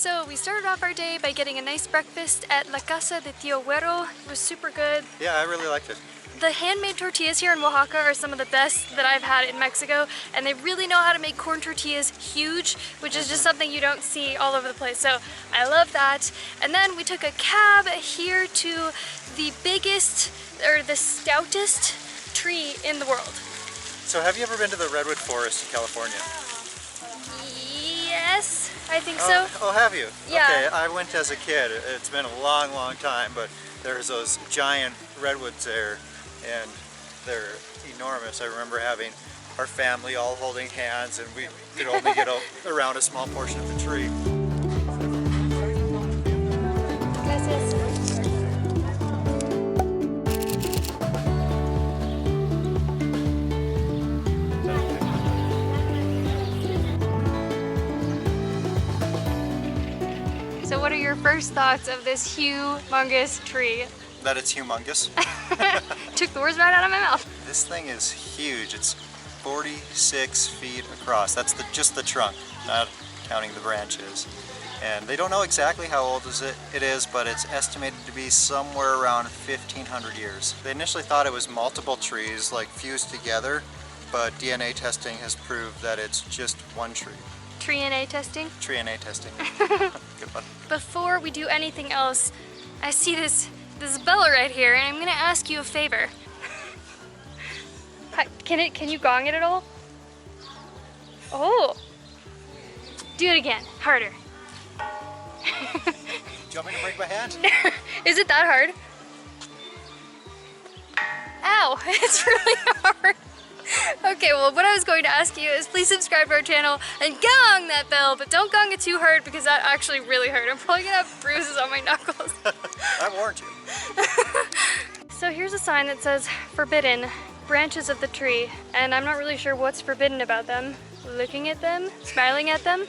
So we started off our day by getting a nice breakfast at La Casa de Tío Güero. It was super good. Yeah, I really liked it. The handmade tortillas here in Oaxaca are some of the best that I've had in Mexico, and they really know how to make corn tortillas huge, which is just something you don't see all over the place. So I love that. And then we took a cab here to the biggest, or the stoutest tree in the world. So have you ever been to the Redwood Forest in California? Yes, I think so. Oh, have you? Yeah. Okay, I went as a kid. It's been a long, long time, but there's those giant redwoods there, and they're enormous. I remember having our family all holding hands, and we could only get around a small portion of the tree. Gracias. So what are your first thoughts of this humongous tree? That it's humongous. Took the words right out of my mouth. This thing is huge. It's 46 feet across. That's just the trunk, not counting the branches. And they don't know exactly how old it is, but it's estimated to be somewhere around 1,500 years. They initially thought it was multiple trees, like fused together, but DNA testing has proved that it's just one tree. Tree-NA testing? Tree-NA testing. Good one. Before we do anything else, I see this bell right here, and I'm gonna ask you a favor. Can you gong it at all? Oh! Do it again, harder. Do you want me to break my hand? Is it that hard? Ow, it's really hard. Okay, well, what I was going to ask you is please subscribe to our channel and gong that bell, but don't gong it too hard because that actually really hurt. I'm probably gonna have bruises on my knuckles. I warned you. So here's a sign that says forbidden branches of the tree, and I'm not really sure what's forbidden about them. Looking at them, smiling at them,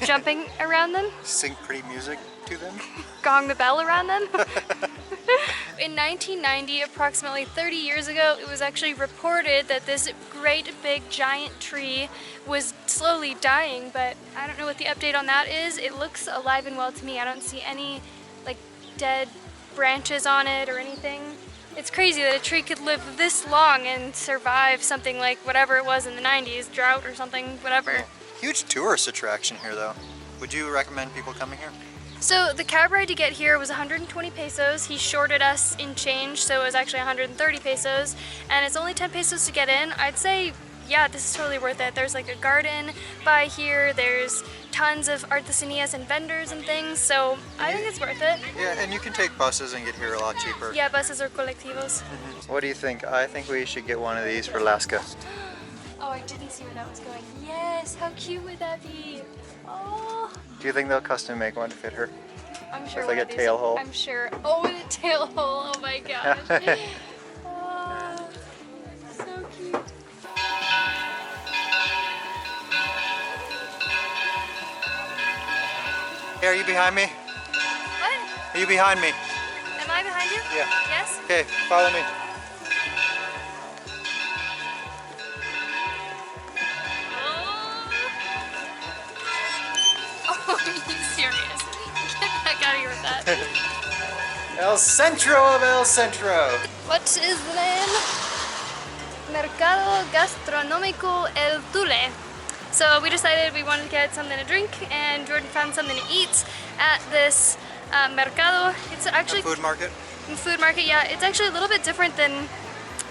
jumping around them, Sing pretty music to them. gong the bell around them. In 1990, approximately 30 years ago, it was actually reported that this great big giant tree was slowly dying, but I don't know what the update on that is. It looks alive and well to me. I don't see any like dead branches on it or anything. It's crazy that a tree could live this long and survive something like whatever it was in the 90s, drought or something, whatever. Huge tourist attraction here though. Would you recommend people coming here? So the cab ride to get here was 120 pesos. He shorted us in change, so it was actually 130 pesos. And it's only 10 pesos to get in. I'd say, yeah, this is totally worth it. There's like a garden by here. There's tons of artesanías and vendors and things. So I think it's worth it. Yeah, and you can take buses and get here a lot cheaper. Yeah, buses or colectivos. What do you think? I think we should get one of these for Alaska. Oh, I didn't see where that was going. Yes, how cute would that be? Oh. Do you think they'll custom make one to fit her? I'm sure. With like a tail hole? I'm sure. Oh, with a tail hole. Oh my gosh. Oh, so cute. Hey, are you behind me? What? Are you behind me? Am I behind you? Yeah. Yes? Okay, follow me. Oh, are you serious? Get the heck out of here with that. El Centro of El Centro. What is the name? Mercado Gastronómico El Tule. So we decided we wanted to get something to drink, and Jordan found something to eat at this mercado. It's actually A food market? Food market, yeah. It's actually a little bit different than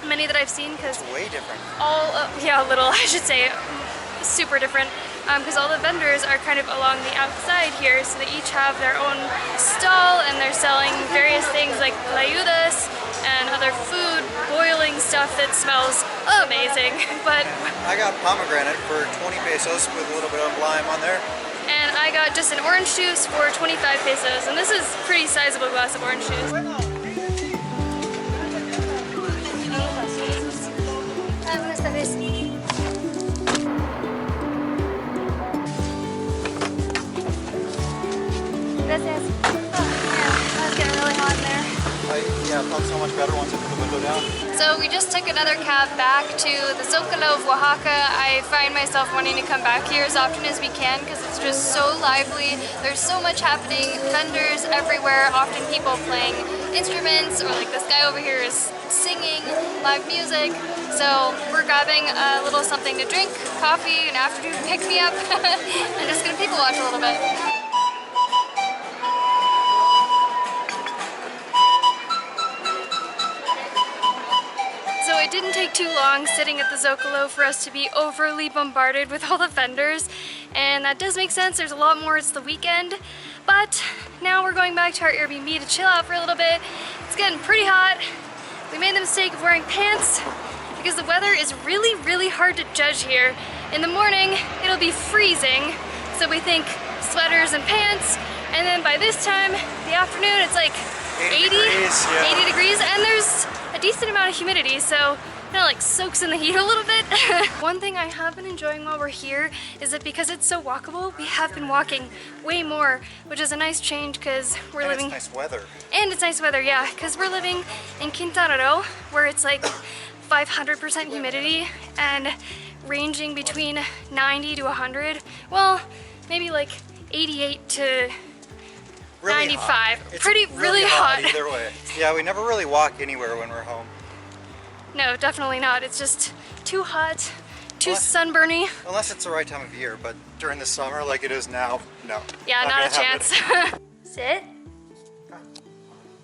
many that I've seen because It's way different. yeah, a little, I should say, super different. Because all the vendors are kind of along the outside here, so they each have their own stall, and they're selling various things like layudas and other food, boiling stuff that smells amazing. But I got pomegranate for 20 pesos with a little bit of lime on there. and I got just an orange juice for 25 pesos, and this is a pretty sizable glass of orange juice. Buenas tardes. Gracias. Oh, yeah, that was getting really hot in there. Yeah, it felt so much better once I put the window down. So we just took another cab back to the Zocalo of Oaxaca. I find myself wanting to come back here as often as we can because it's just so lively. There's so much happening, vendors everywhere, often people playing instruments, or like this guy over here is singing, live music. So we're grabbing a little something to drink, coffee, an afternoon pick-me-up, and just gonna people watch a little bit. So it didn't take too long sitting at the Zocalo for us to be overly bombarded with all the vendors, and that does make sense. There's a lot more. It's the weekend, but now we're going back to our Airbnb to chill out for a little bit. It's getting pretty hot. We made the mistake of wearing pants because the weather is really, really hard to judge here. In the morning, it'll be freezing, so we think sweaters and pants, and then by this time, the afternoon, it's like 80 degrees, yeah. 80 degrees, and there's a decent amount of humidity, so it like soaks in the heat a little bit. One thing I have been enjoying while we're here is that because it's so walkable, we have been walking way more, which is a nice change because we're living... it's nice weather. And it's nice weather, yeah, because we're living in Quintana Roo, where it's like 500% humidity and ranging between 90 to 100. Well, maybe like 88 to really 95. Hot. It's really hot either way. Yeah, we never really walk anywhere when we're home. No, definitely not. It's just too hot, too sunburny. Unless it's the right time of year, but during the summer like it is now, no. Yeah, not a chance. Sit.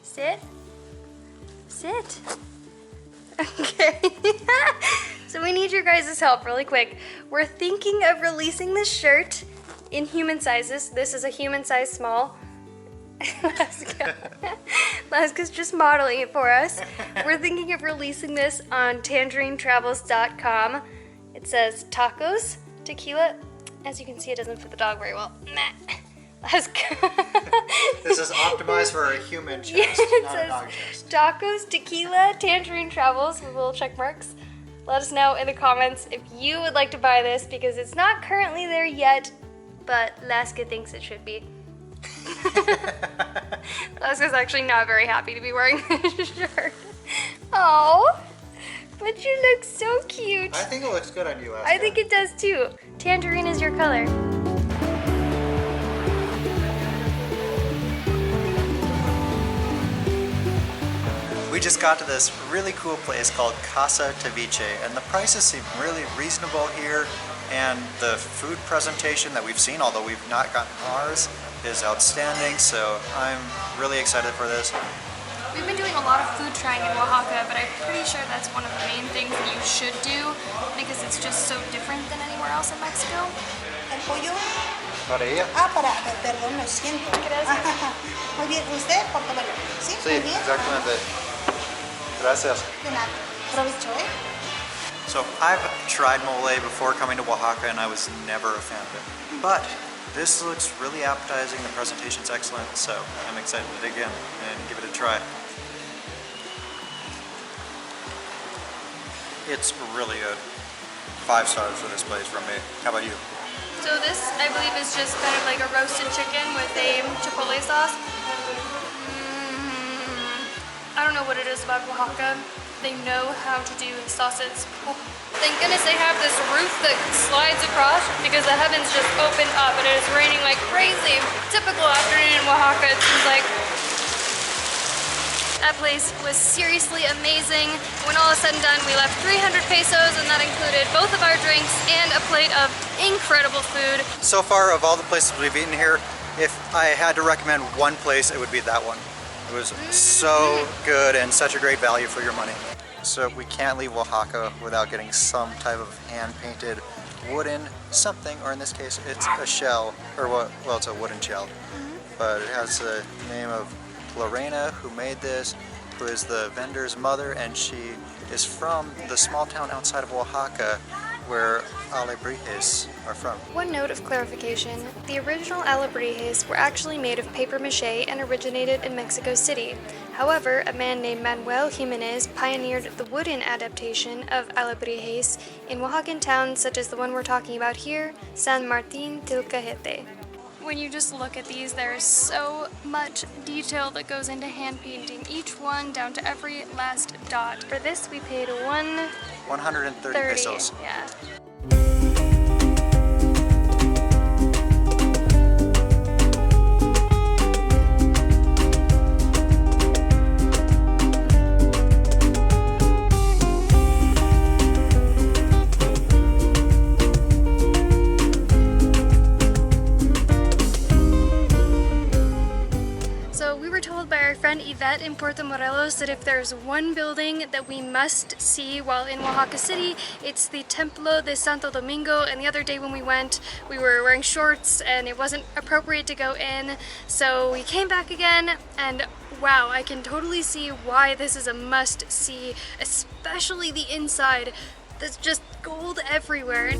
Sit. Sit. Okay. So we need your guys' help really quick. We're thinking of releasing this shirt in human sizes. This is a human size small. Laska's just modeling it for us. We're thinking of releasing this on tangerinetravels.com. It says tacos, tequila. As you can see, it doesn't fit the dog very well. Laska. This is optimized for a human chest, yeah, not a dog chest. Tacos, tequila, Tangerine Travels with little check marks. Let us know in the comments if you would like to buy this because it's not currently there yet, but Laska thinks it should be. Laska's actually not very happy to be wearing this shirt. Oh, but you look so cute. I think it looks good on you, Laska. I think it does too. Tangerine is your color. We just got to this really cool place called Casa Taviche, and the prices seem really reasonable here, and the food presentation that we've seen, although we've not gotten ours, is outstanding, so I'm really excited for this. We've been doing a lot of food trying in Oaxaca, but I'm pretty sure that's one of the main things that you should do because it's just so different than anywhere else in Mexico. ¿El pollo? Para ella? Perdón, lo siento. Muy bien, ¿usted? Portobelo. ¿Sí? Sí, Muy bien. exactamente. Gracias. De nada. Provecho, ¿eh? So I've tried mole before coming to Oaxaca and I was never a fan of it. But this looks really appetizing, the presentation's excellent, so I'm excited to dig in and give it a try. It's really good. 5 stars for this place from me. How about you? So this, I believe, is just kind of like a roasted chicken with a chipotle sauce. I don't know what it is about Oaxaca. They know how to do sauces. Oh. Thank goodness they have this roof that slides across because the heavens just opened up and it is raining like crazy. Typical afternoon in Oaxaca, it seems like. That place was seriously amazing. When all is said and done, we left 300 pesos and that included both of our drinks and a plate of incredible food. So far, of all the places we've eaten here, if I had to recommend one place, it would be that one. It was so good and such a great value for your money. So we can't leave Oaxaca without getting some type of hand-painted wooden something, or in this case, it's a shell, or what? Well, it's a wooden shell, but it has the name of Lorena, who made this, who is the vendor's mother, and she is from the small town outside of Oaxaca where alebrijes are from. One note of clarification, the original alebrijes were actually made of paper mache and originated in Mexico City. However, a man named Manuel Jimenez pioneered the wooden adaptation of alebrijes in Oaxacan towns such as the one we're talking about here, San Martin Tilcajete. When you just look at these, there's so much detail that goes into hand painting each one down to every last dot. For this, we paid 130 pesos. Yeah. Yvette in Puerto Morelos that if there's one building that we must see while in Oaxaca City, it's the Templo de Santo Domingo. And the other day when we went, we were wearing shorts and it wasn't appropriate to go in. So we came back again and wow, I can totally see why this is a must see, especially the inside. There's just gold everywhere.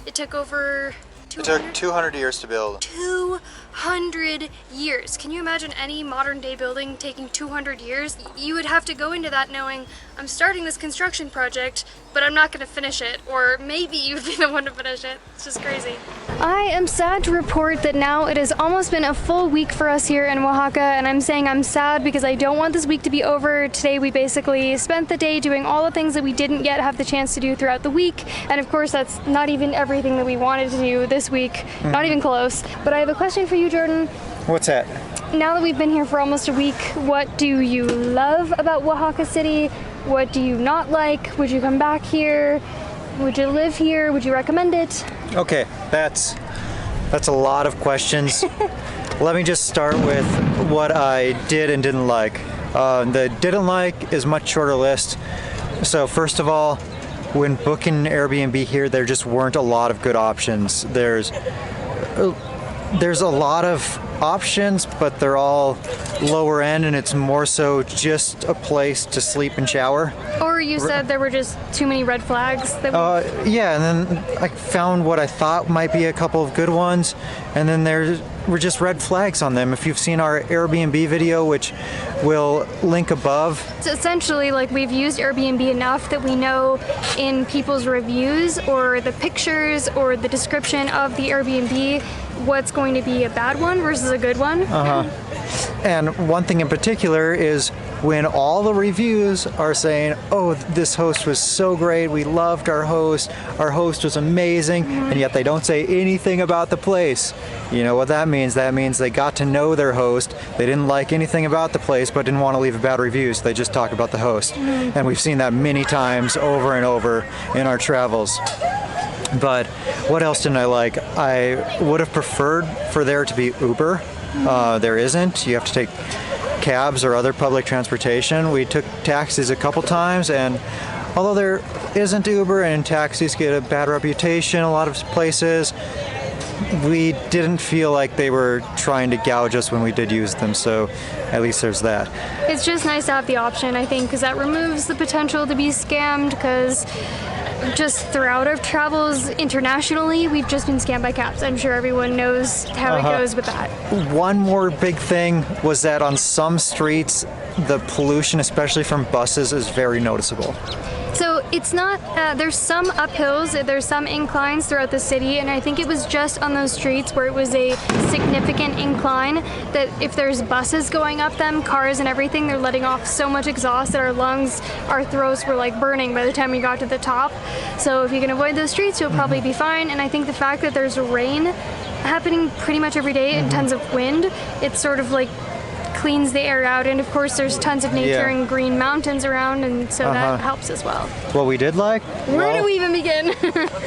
It took over 200? It took 200 years to build. 200 years. Can you imagine any modern day building taking 200 years? You would have to go into that knowing, I'm starting this construction project, but I'm not going to finish it. Or maybe you'd be the one to finish it. It's just crazy. I am sad to report that now it has almost been a full week for us here in Oaxaca, and I'm saying I'm sad because I don't want this week to be over. Today we basically spent the day doing all the things that we didn't yet have the chance to do throughout the week, and of course that's not even everything that we wanted to do this week, not even close. But I have a question for you, Jordan. What's that? Now that we've been here for almost a week, what do you love about Oaxaca City? What do you not like? Would you come back here? Would you live here? Would you recommend it? Okay, that's a lot of questions. Let me just start with what I did and didn't like. The didn't like is much shorter list. So first of all, when booking Airbnb here, there just weren't a lot of good options. There's a lot of options, but they're all lower end, and it's more so just a place to sleep and shower. Or you said there were just too many red flags. Yeah, and then I found what I thought might be a couple of good ones, and then there were just red flags on them. If you've seen our Airbnb video, which we'll link above. So essentially, like, we've used Airbnb enough that we know in people's reviews or the pictures or the description of the Airbnb what's going to be a bad one versus a good one. And one thing in particular is when all the reviews are saying, oh, this host was so great, we loved our host was amazing, and yet they don't say anything about the place. You know what that means? That means they got to know their host, they didn't like anything about the place, but didn't want to leave a bad review, so they just talk about the host. And we've seen that many times over and over in our travels. But what else didn't I like? I would have preferred for there to be Uber. There isn't. You have to take cabs or other public transportation. We took taxis a couple times, and although there isn't Uber and taxis get a bad reputation a lot of places, we didn't feel like they were trying to gouge us when we did use them, so at least there's that. It's just nice to have the option, I think, because that removes the potential to be scammed, because just throughout our travels internationally, we've just been scammed by cabs. I'm sure everyone knows how it goes with that. One more big thing was that on some streets, the pollution, especially from buses, is very noticeable. So it's not, there's some uphills, there's some inclines throughout the city, and I think it was just on those streets where it was a significant incline that if there's buses going up them, cars and everything, they're letting off so much exhaust that our lungs, our throats were like burning by the time we got to the top. So if you can avoid those streets, you'll probably be fine. And I think the fact that there's rain happening pretty much every day and tons of wind, it's sort of like cleans the air out, and of course there's tons of nature and green mountains around, and so that helps as well. What we did like? Where do we even begin?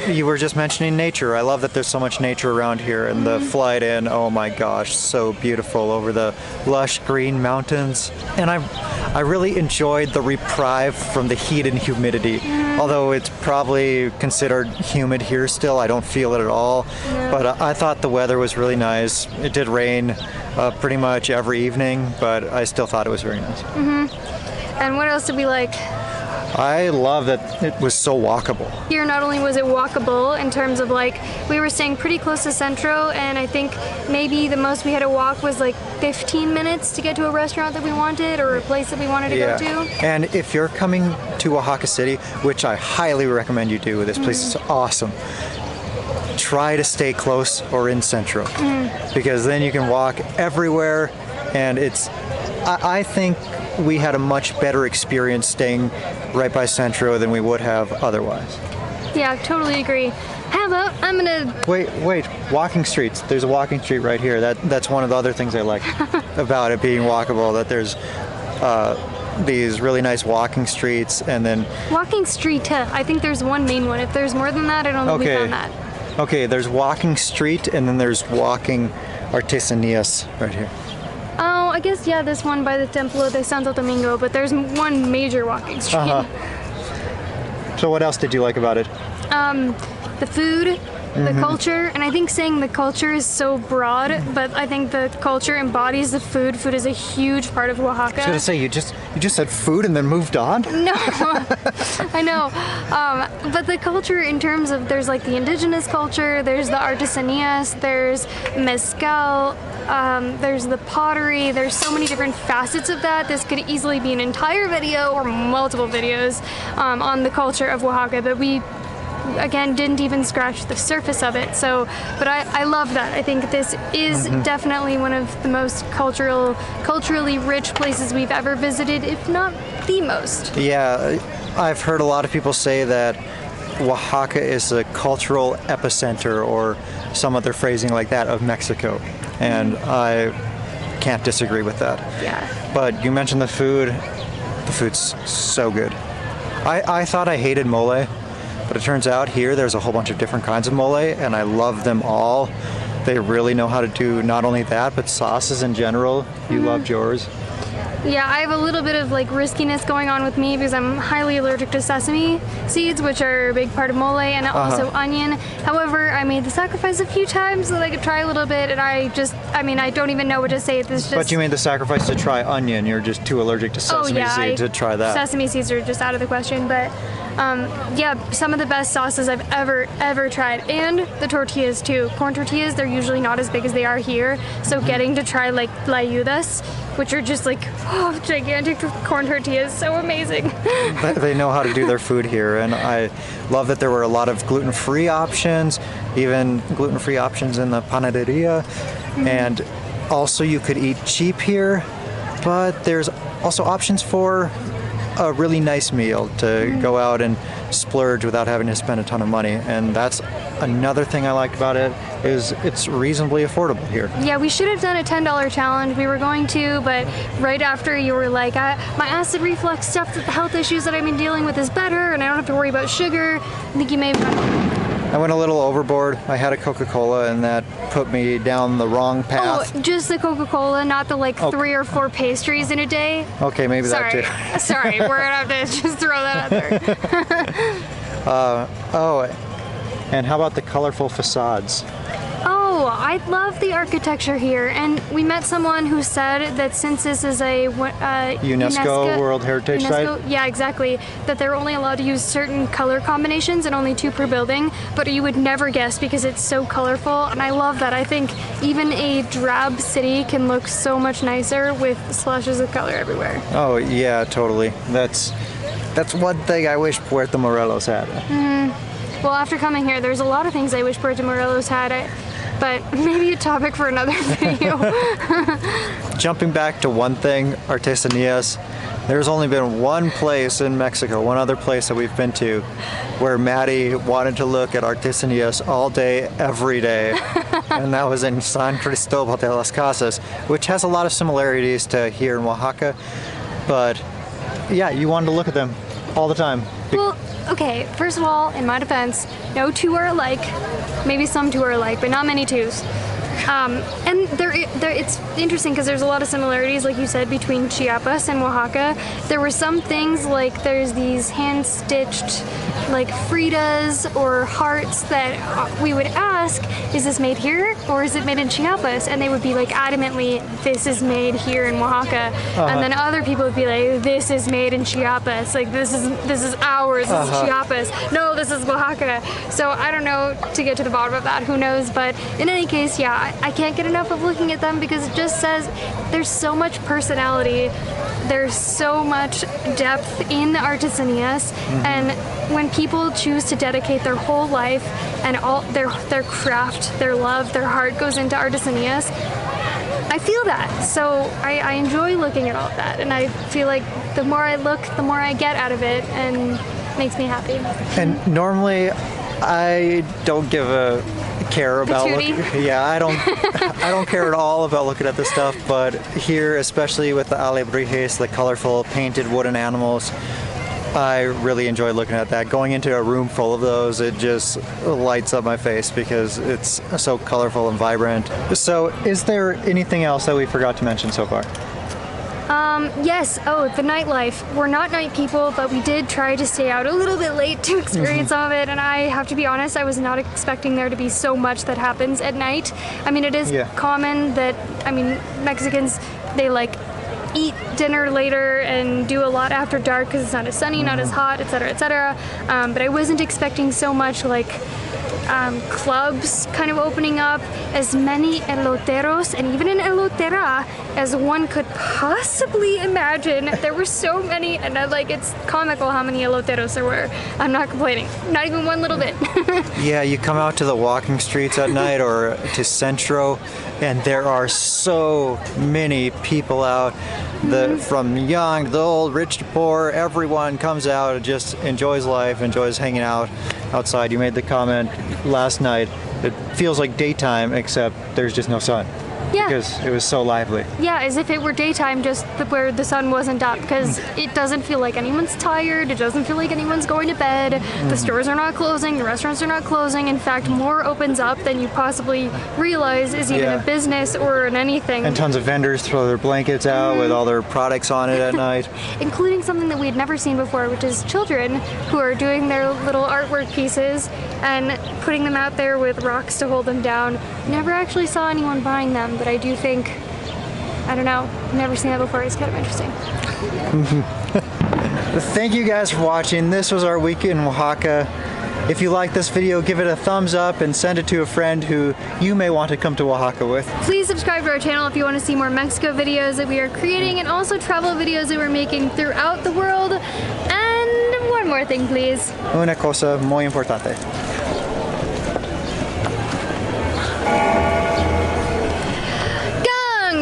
You were just mentioning nature. I love that there's so much nature around here, and the flight in, oh my gosh, so beautiful over the lush green mountains. And I really enjoyed the reprieve from the heat and humidity. Although it's probably considered humid here still, I don't feel it at all. But I thought the weather was really nice. It did rain pretty much every evening, but I still thought it was very nice. And what else did we like? I love that it was so walkable. Here, not only was it walkable in terms of like, we were staying pretty close to Centro, and I think maybe the most we had to walk was like 15 minutes to get to a restaurant that we wanted or a place that we wanted to go to. And if you're coming to Oaxaca City, which I highly recommend you do, this place is awesome, try to stay close or in Centro, because then you can walk everywhere, and I think we had a much better experience staying right by Centro than we would have otherwise. Yeah, I totally agree. How about, I'm gonna... Wait, walking streets. There's a walking street right here. That's one of the other things I like about it being walkable, that there's these really nice walking streets, and then... Walking street, I think there's one main one. If there's more than that, I don't think we found that. Okay, there's walking street, and then there's walking artesanías right here. Oh, I guess, yeah, this one by the Templo de Santo Domingo, but there's one major walking street. So what else did you like about it? The food, the culture, and I think saying the culture is so broad, but I think the culture embodies the food. Food is a huge part of Oaxaca. I was gonna say, you just said food and then moved on? No, I know, but the culture in terms of, there's like the indigenous culture, there's the artesanías, there's mezcal, there's the pottery, there's so many different facets of that. This could easily be an entire video or multiple videos on the culture of Oaxaca, but we, again, didn't even scratch the surface of it. So, but I love that. I think this is definitely one of the most culturally rich places we've ever visited, if not the most. Yeah, I've heard a lot of people say that Oaxaca is a cultural epicenter, or some other phrasing like that, of Mexico. And I can't disagree with that. Yeah. But you mentioned the food. The food's so good. I thought I hated mole, but it turns out here there's a whole bunch of different kinds of mole, and I love them all. They really know how to do not only that, but sauces in general. You loved yours. Yeah, I have a little bit of like riskiness going on with me because I'm highly allergic to sesame seeds, which are a big part of mole, and also onion. However, I made the sacrifice a few times so that I could try a little bit, and I don't even know what to say. This just... But you made the sacrifice to try onion. You're just too allergic to sesame seeds to try that. Sesame seeds are just out of the question, but yeah, some of the best sauces I've ever tried, and the tortillas too. Corn tortillas, they're usually not as big as they are here, so getting to try like layudas, which are just like gigantic corn tortillas, so amazing. They know how to do their food here, and I love that there were a lot of gluten-free options, even gluten-free options in the panaderia, and also you could eat cheap here, but there's also options for a really nice meal to go out and splurge without having to spend a ton of money. And that's another thing I liked about it, is it's reasonably affordable here. Yeah, we should have done a $10 challenge. We were going to, but right after you were like, my acid reflux stuff, the health issues that I've been dealing with is better, and I don't have to worry about sugar. I think you may have... I went a little overboard. I had a Coca-Cola, and that put me down the wrong path. Oh, just the Coca-Cola, not the 3 or 4 pastries in a day? Okay, maybe that too. Sorry, we're gonna have to just throw that out there. And how about the colorful facades? Oh, I love the architecture here, and we met someone who said that since this is a UNESCO World Heritage Site? Yeah, exactly, that they're only allowed to use certain color combinations and only 2 per building, but you would never guess because it's so colorful, and I love that. I think even a drab city can look so much nicer with splashes of color everywhere. Oh, yeah, totally. That's one thing I wish Puerto Morelos had. Well, after coming here, there's a lot of things I wish Puerto Morelos had, but maybe a topic for another video. Jumping back to one thing, artesanías, there's only been one place in Mexico, one other place that we've been to, where Maddie wanted to look at artesanías all day, every day, and that was in San Cristobal de las Casas, which has a lot of similarities to here in Oaxaca, but yeah, you wanted to look at them all the time. Well, okay, first of all, in my defense, no 2 are alike. Maybe some 2 are alike, but not many 2s. And it's interesting because there's a lot of similarities, like you said, between Chiapas and Oaxaca. There were some things like there's these hand-stitched like Fridas or hearts that we would ask, is this made here or is it made in Chiapas? And they would be like adamantly, this is made here in Oaxaca. And then other people would be like, this is made in Chiapas. Like this is ours. This is Chiapas. No, this is Oaxaca. So I don't know to get to the bottom of that. Who knows? But in any case, yeah, I can't get enough of looking at them because it just says there's so much personality. There's so much depth in the artesanías, and when people choose to dedicate their whole life and all their craft, their love, their heart goes into artesanías, I feel that. So I enjoy looking at all of that, and I feel like the more I look, the more I get out of it, and it makes me happy. And normally, I don't give a care about I don't care at all about looking at this stuff, but here, especially with the alebrijes, the colorful painted wooden animals, I really enjoy looking at that. Going into a room full of those, it just lights up my face because it's so colorful and vibrant. So is there anything else that we forgot to mention so far? Yes, the nightlife. We're not night people, but we did try to stay out a little bit late to experience some of it, and I have to be honest, I was not expecting there to be so much that happens at night. I mean, it is common that, Mexicans, they like eat dinner later and do a lot after dark because it's not as sunny, not as hot, etc., etc. But I wasn't expecting so much like clubs kind of opening up, as many eloteros and even an elotera as one could possibly imagine. There were so many, and it's comical how many eloteros there were. I'm not complaining, not even one little bit. Yeah, you come out to the walking streets at night or to Centro, and there are so many people out. From young to the old, rich to poor, everyone comes out and just enjoys life, enjoys hanging out outside. You made the comment last night, it feels like daytime except there's just no sun. Yeah. Because it was so lively. Yeah, as if it were daytime, just where the sun wasn't up, because it doesn't feel like anyone's tired, it doesn't feel like anyone's going to bed, the stores are not closing, the restaurants are not closing. In fact, more opens up than you possibly realize is even a business or an anything. And tons of vendors throw their blankets out with all their products on it at night. Including something that we had never seen before, which is children who are doing their little artwork pieces and putting them out there with rocks to hold them down. Never actually saw anyone buying them, but I do think, I don't know, never seen that before. It's kind of interesting. Thank you guys for watching. This was our week in Oaxaca. If you like this video, give it a thumbs up and send it to a friend who you may want to come to Oaxaca with. Please subscribe to our channel if you want to see more Mexico videos that we are creating, and also travel videos that we're making throughout the world. And one more thing, please. Una cosa muy importante.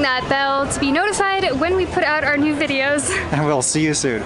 That bell to be notified when we put out our new videos. And we'll see you soon.